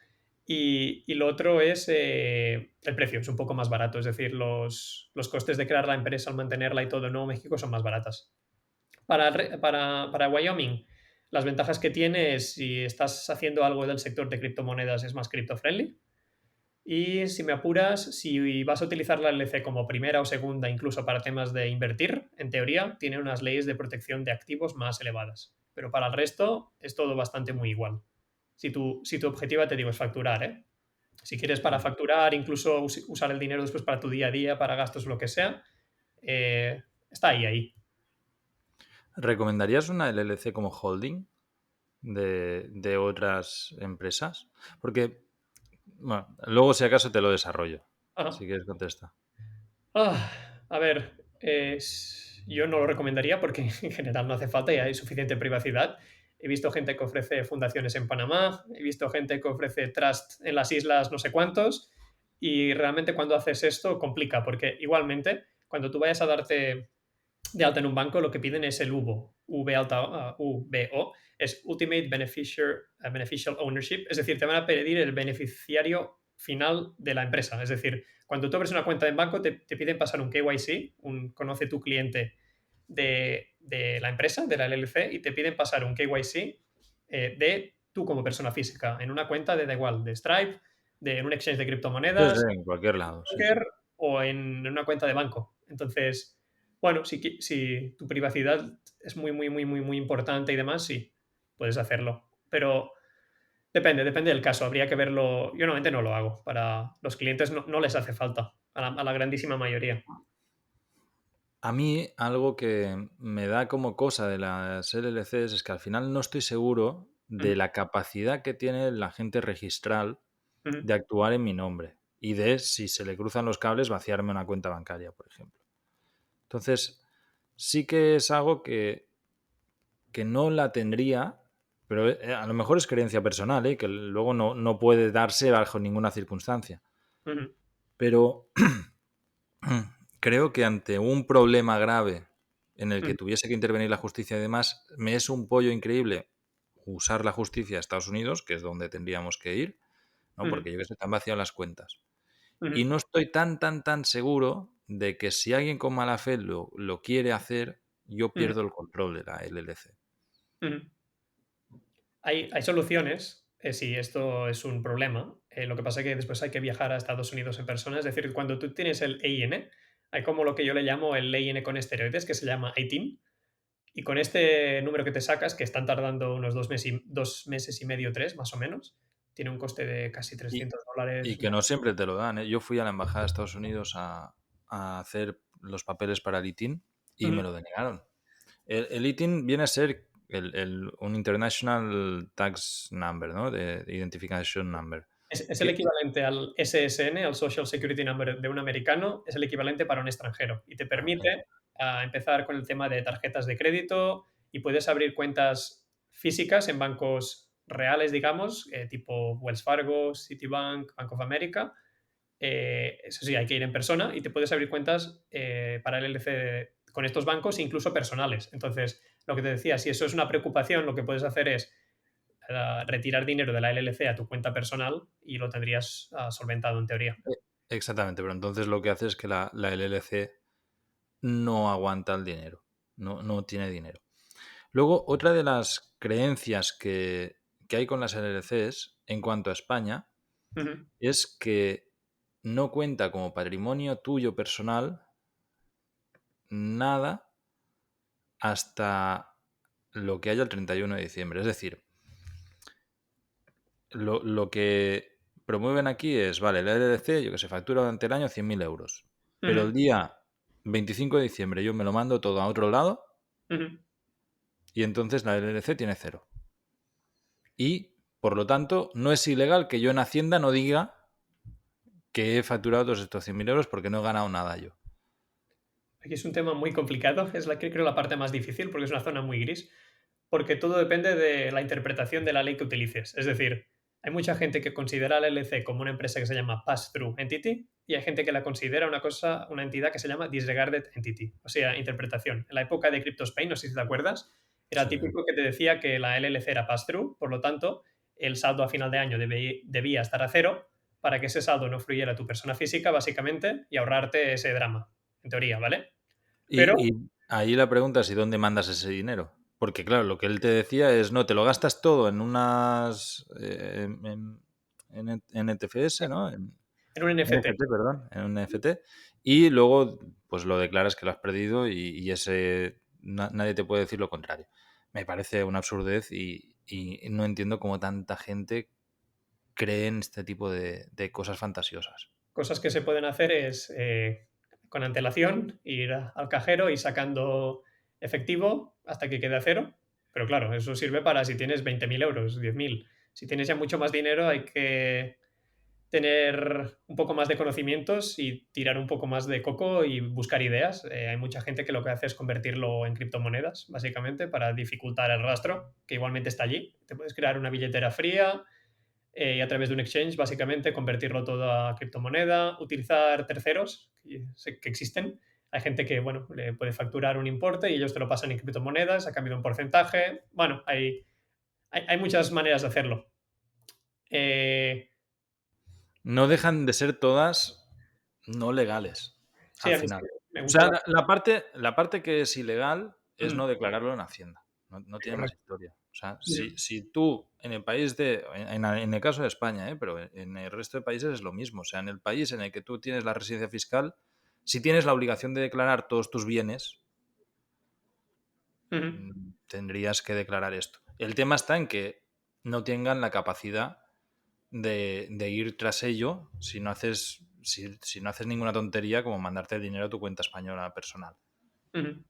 Y lo otro es el precio, es un poco más barato, es decir, los costes de crear la empresa, al mantenerla y todo en Nuevo México son más baratas. Para Wyoming, las ventajas que tiene es si estás haciendo algo del sector de criptomonedas es más cripto friendly. Y si me apuras, si vas a utilizar la LC como primera o segunda, incluso para temas de invertir, en teoría tiene unas leyes de protección de activos más elevadas. Pero para el resto es todo bastante muy igual. Si tu objetivo, te digo, es facturar, ¿eh? Si quieres para facturar, incluso usar el dinero después para tu día a día, para gastos, lo que sea, está ahí. ¿Recomendarías una LLC como holding de otras empresas? Porque, bueno, luego si acaso te lo desarrollo. Ajá. Si quieres contesta. A ver, yo no lo recomendaría porque en general no hace falta y hay suficiente privacidad. He visto gente que ofrece fundaciones en Panamá, he visto gente que ofrece trust en las islas no sé cuántos y realmente cuando haces esto complica porque igualmente cuando tú vayas a darte de alta en un banco lo que piden es el UBO, V alta UBO, es Ultimate Beneficial Ownership, es decir, te van a pedir el beneficiario final de la empresa, es decir, cuando tú abres una cuenta en banco, te piden pasar un KYC, un conoce tu cliente de la empresa, de la LLC, y te piden pasar un KYC de tú como persona física, en una cuenta de da igual, de Stripe, en un exchange de Sí, sí, criptomonedas, en cualquier lado, sí, sí. broker o en una cuenta de banco. Entonces, bueno, si tu privacidad es muy, muy, muy, muy, muy importante y demás, sí, puedes hacerlo. Pero depende del caso, habría que verlo. Yo normalmente no lo hago. Para los clientes no les hace falta, a la grandísima mayoría. A mí algo que me da como cosa de las LLCs es que al final no estoy seguro de Ujú, la capacidad que tiene la agente registral ujú, de actuar en mi nombre y de, si se le cruzan los cables, vaciarme una cuenta bancaria, por ejemplo. Entonces, sí que es algo que no la tendría, pero a lo mejor es creencia personal, que luego no puede darse bajo ninguna circunstancia. ujú, Pero creo que ante un problema grave en el que ujú, tuviese que intervenir la justicia y demás, me es un pollo increíble usar la justicia de Estados Unidos, que es donde tendríamos que ir, ¿no? ujú, Porque yo que sé, están vacías las cuentas. Y ujú, no estoy tan seguro de que si alguien con mala fe lo quiere hacer, yo ujú, pierdo el control de la LLC. ujú. Hay soluciones si esto es un problema. Lo que pasa es que después hay que viajar a Estados Unidos en persona. Es decir, cuando tú tienes el EIN, hay como lo que yo le llamo el EIN con esteroides, que se llama ITIN. Y con este número que te sacas, que están tardando unos 2 meses y medio, tres, más o menos, tiene un coste de casi Y, $300. y que no siempre te lo dan, ¿eh? Yo fui a la Embajada de Estados Unidos a hacer los papeles para el ITIN y Ujú, me lo denegaron. El ITIN viene a ser un International Tax Number, ¿no? De Identification Number. Es el Que, equivalente al SSN, al Social Security Number de un americano, es el equivalente para un extranjero y te permite empezar con el tema de tarjetas de crédito y puedes abrir cuentas físicas en bancos reales, digamos, tipo Wells Fargo, Citibank, Bank of America. Eso sí, hay que ir en persona y te puedes abrir cuentas para el LLC con estos bancos, incluso personales. Entonces, lo que te decía, si eso es una preocupación, lo que puedes hacer es retirar dinero de la LLC a tu cuenta personal y lo tendrías solventado en teoría. exactamente, pero entonces lo que hace es que la LLC no aguanta el dinero, no tiene dinero. Luego, otra de las creencias que hay con las LLCs en cuanto a España Ujú, es que no cuenta como patrimonio tuyo personal nada hasta lo que haya el 31 de diciembre. Es decir, lo que promueven aquí es, vale, la LLC, yo que sé, factura durante el año 100.000 euros, pero ujú, el día 25 de diciembre yo me lo mando todo a otro lado ujú. y entonces la LLC tiene cero. Y, por lo tanto, no es ilegal que yo en Hacienda no diga que he facturado todos estos 100.000 euros porque no he ganado nada yo. Aquí es un tema muy complicado, es creo la parte más difícil porque es una zona muy gris, porque todo depende de la interpretación de la ley que utilices. Es decir, hay mucha gente que considera la LLC como una empresa que se llama Pass-Through Entity y hay gente que la considera una entidad que se llama Disregarded Entity, o sea, interpretación. En la época de CryptoSpain, no sé si te acuerdas, era Sí. típico que te decía que la LLC era Pass-Through, por lo tanto, el saldo a final de año debía estar a cero para que ese saldo no fluyera a tu persona física, básicamente, y ahorrarte ese drama, en teoría, ¿vale? Pero Y ahí la pregunta es, ¿y dónde mandas ese dinero? Porque claro, lo que él te decía es, no, te lo gastas todo en unas... en NTFS, ¿no? en un NFT. NFT, perdón, en un NFT. Y luego, pues lo declaras que lo has perdido y ese nadie te puede decir lo contrario. Me parece una absurdez y no entiendo cómo tanta gente cree en este tipo de cosas fantasiosas. Cosas que se pueden hacer es, con antelación, ir al cajero y sacando efectivo hasta que quede a cero. Pero claro, eso sirve para si tienes 20.000 euros, 10.000. Si tienes ya mucho más dinero, hay que tener un poco más de conocimientos y tirar un poco más de coco y buscar ideas. Hay mucha gente que lo que hace es convertirlo en criptomonedas, básicamente, para dificultar el rastro, que igualmente está allí. Te puedes crear una billetera fría, y a través de un exchange, básicamente, convertirlo todo a criptomoneda, utilizar terceros que sé que existen. Hay gente que, bueno, le puede facturar un importe y ellos te lo pasan en criptomonedas a cambio de un porcentaje. Bueno, hay muchas maneras de hacerlo. Eh, No dejan de ser todas no legales, sí, al a mí sí final. me O gusta sea, la... la parte que es ilegal es Mm, no declararlo en Hacienda. No tiene más correcto. historia. O sea, Sí, sí. si tú en el país de, en el caso de España, pero en el resto de países es lo mismo. O sea, en el país en el que tú tienes la residencia fiscal, si tienes la obligación de declarar todos tus bienes, Ujú. tendrías que declarar esto. El tema está en que no tengan la capacidad de ir tras ello si no haces ninguna tontería como mandarte el dinero a tu cuenta española personal. Ujú.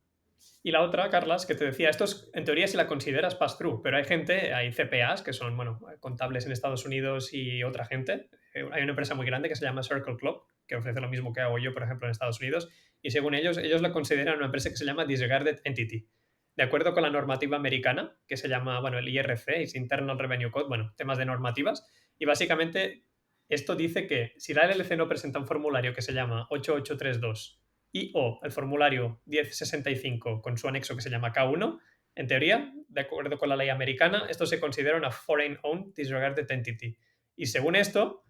Y la otra, Carlas, que te decía, esto es, en teoría, si la consideras pass-through, pero hay gente, hay CPAs, que son, bueno, contables en Estados Unidos y otra gente. Hay una empresa muy grande que se llama Circle Club, que ofrece lo mismo que hago yo, por ejemplo, en Estados Unidos, y según ellos la consideran una empresa que se llama Disregarded Entity. De acuerdo con la normativa americana, que se llama, bueno, el IRC, es Internal Revenue Code, bueno, temas de normativas, y básicamente esto dice que si la LLC no presenta un formulario que se llama 8832 y o el formulario 1065 con su anexo que se llama K1, en teoría, de acuerdo con la ley americana, esto se considera una Foreign Owned Disregarded Entity. Y según esto,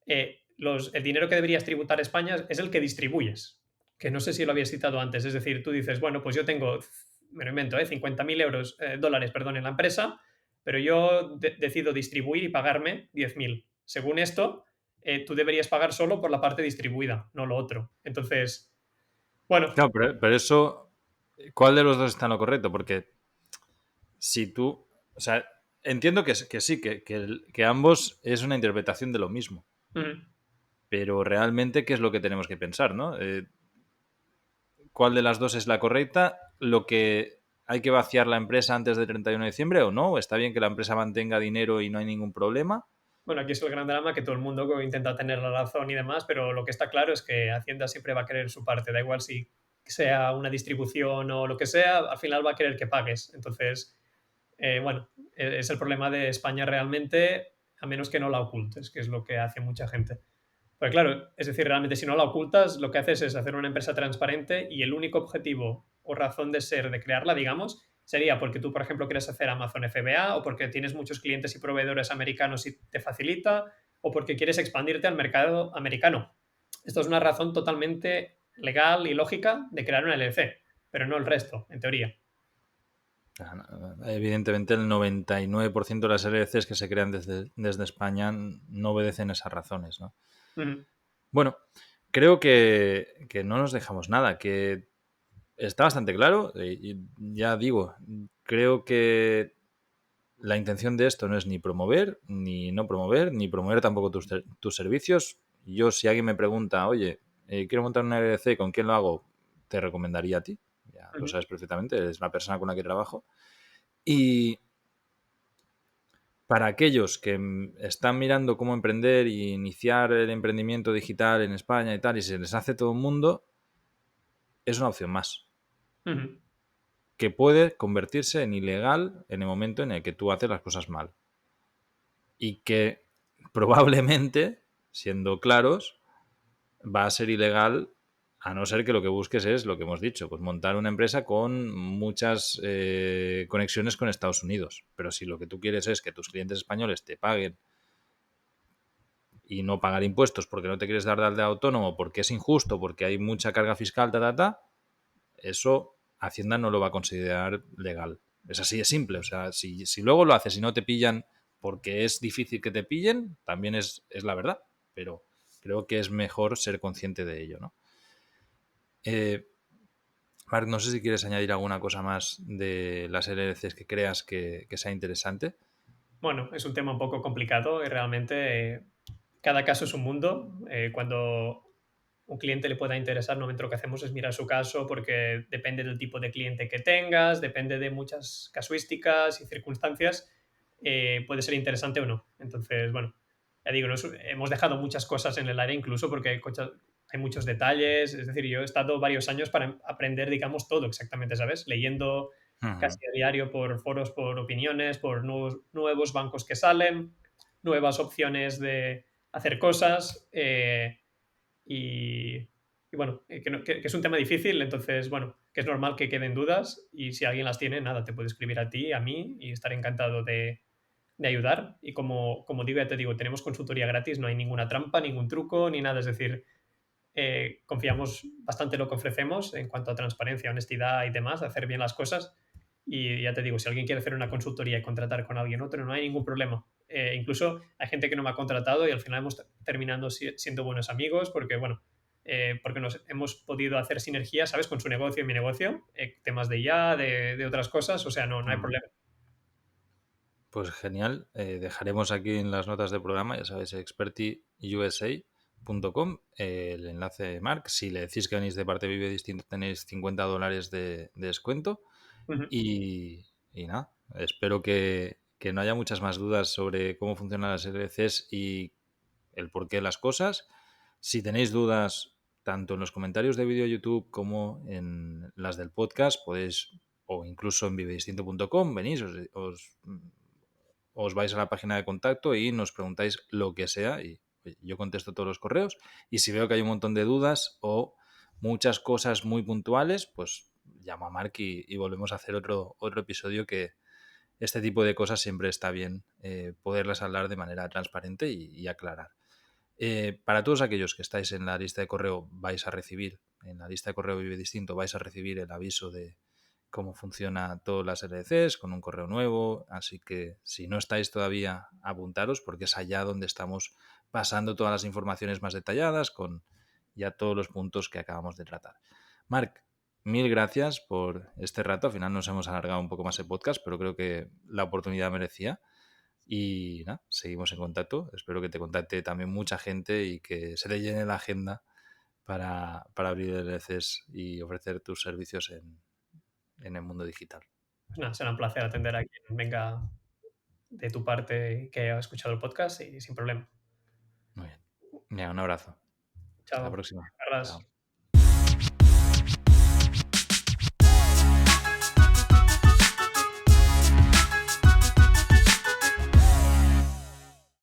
el dinero que deberías tributar a España es el que distribuyes, que no sé si lo habías citado antes. Es decir, tú dices, bueno, pues yo tengo, me lo invento, 50.000 euros, dólares, perdón, en la empresa, pero yo decido distribuir y pagarme 10.000. Según esto, tú deberías pagar solo por la parte distribuida, no lo otro. Entonces, bueno, Claro, pero eso, ¿cuál de los dos está en lo correcto? Porque si tú, o sea, entiendo que sí, que ambos es una interpretación de lo mismo, ujú, pero realmente, ¿qué es lo que tenemos que pensar, no? ¿Cuál de las dos es la correcta? hay que vaciar la empresa antes del 31 de diciembre o no? ¿Está bien que la empresa mantenga dinero y no hay ningún problema? Bueno, aquí es el gran drama que todo el mundo intenta tener la razón y demás, pero lo que está claro es que Hacienda siempre va a querer su parte, da igual si sea una distribución o lo que sea, al final va a querer que pagues. Entonces, bueno, es el problema de España realmente, a menos que no la ocultes, que es lo que hace mucha gente. Pero claro, es decir, realmente si no la ocultas, lo que haces es hacer una empresa transparente y el único objetivo o razón de ser de crearla, digamos, sería porque tú, por ejemplo, quieres hacer Amazon FBA o porque tienes muchos clientes y proveedores americanos y te facilita o porque quieres expandirte al mercado americano. Esto es una razón totalmente legal y lógica de crear una LLC, pero no el resto, en teoría. Evidentemente el 99% de las LLCs que se crean desde España no obedecen esas razones, ¿no? Ujú. Bueno, creo que no nos dejamos nada, que está bastante claro. Y ya digo, creo que la intención de esto no es ni promover, ni no promover, ni promover tampoco tus servicios. Yo, si alguien me pregunta, oye, quiero montar una LLC, ¿con quién lo hago? Te recomendaría a ti. Ya lo Ujú. sabes perfectamente, eres la persona con la que trabajo. Y para aquellos que están mirando cómo emprender e iniciar el emprendimiento digital en España y tal, y se les hace todo un mundo, es una opción más, Ujú. que puede convertirse en ilegal en el momento en el que tú haces las cosas mal. Y que probablemente, siendo claros, va a ser ilegal a no ser que lo que busques es lo que hemos dicho, pues montar una empresa con muchas conexiones con Estados Unidos. Pero si lo que tú quieres es que tus clientes españoles te paguen y no pagar impuestos porque no te quieres dar de alta autónomo, porque es injusto, porque hay mucha carga fiscal, eso Hacienda no lo va a considerar legal. Es así de simple. O sea, si luego lo haces y no te pillan porque es difícil que te pillen, también es la verdad. Pero creo que es mejor ser consciente de ello, ¿no? Marc, no sé si quieres añadir alguna cosa más de las LLCs que creas que sea interesante. Bueno, es un tema un poco complicado y realmente cada caso es un mundo. Cuando un cliente le pueda interesar, normalmente lo que hacemos es mirar su caso porque depende del tipo de cliente que tengas, depende de muchas casuísticas y circunstancias, puede ser interesante o no. Entonces, bueno, ya digo, hemos dejado muchas cosas en el aire incluso porque hay muchos detalles. Es decir, yo he estado varios años para aprender, digamos, todo exactamente, ¿sabes? Leyendo Ujú. casi a diario por foros, por opiniones, por nuevos bancos que salen, nuevas opciones de hacer cosas. Y, y bueno, que es un tema difícil, entonces, bueno, que es normal que queden dudas y si alguien las tiene, nada, te puede escribir a ti, a mí y estaré encantado de ayudar. Y como digo, ya te digo, tenemos consultoría gratis, no hay ninguna trampa, ningún truco, ni nada, es decir, confiamos bastante en lo que ofrecemos en cuanto a transparencia, honestidad y demás, hacer bien las cosas. Y ya te digo, si alguien quiere hacer una consultoría y contratar con alguien otro, no hay ningún problema. Incluso hay gente que no me ha contratado y al final hemos terminando siendo buenos amigos porque, bueno, porque nos hemos podido hacer sinergia, ¿sabes? Con su negocio y mi negocio, temas de IA, de otras cosas, o sea, no hay Ujú. problema. Pues genial. Dejaremos aquí en las notas del programa, ya sabéis, expertiusa.com, el enlace de Mark. Si le decís que venís de parte de Vive Distinto, tenéis $50 de descuento. Ujú. Y nada, espero que no haya muchas más dudas sobre cómo funcionan las LLCs y el porqué de las cosas. Si tenéis dudas, tanto en los comentarios de vídeo de YouTube como en las del podcast, podéis, o incluso en vivedistinto.com, venís, os vais a la página de contacto y nos preguntáis lo que sea y yo contesto todos los correos. Y si veo que hay un montón de dudas o muchas cosas muy puntuales, pues llamo a Mark y volvemos a hacer otro episodio, que este tipo de cosas siempre está bien poderlas hablar de manera transparente y aclarar. Para todos aquellos que estáis en la lista de correo, vais a recibir, en la lista de correo Vive Distinto, vais a recibir el aviso de cómo funciona todas las LDCs con un correo nuevo. Así que si no estáis todavía, apuntaros, porque es allá donde estamos pasando todas las informaciones más detalladas con ya todos los puntos que acabamos de tratar. Marc, mil gracias por este rato. Al final nos hemos alargado un poco más el podcast, pero creo que la oportunidad merecía. Y nada, seguimos en contacto. Espero que te contacte también mucha gente y que se te llene la agenda para abrir LLCs y ofrecer tus servicios en el mundo digital. Pues nada, será un placer atender a quien venga de tu parte que haya escuchado el podcast y sin problema. Muy bien. Venga, un abrazo. Hasta la Chao. próxima. Carlas. Chao.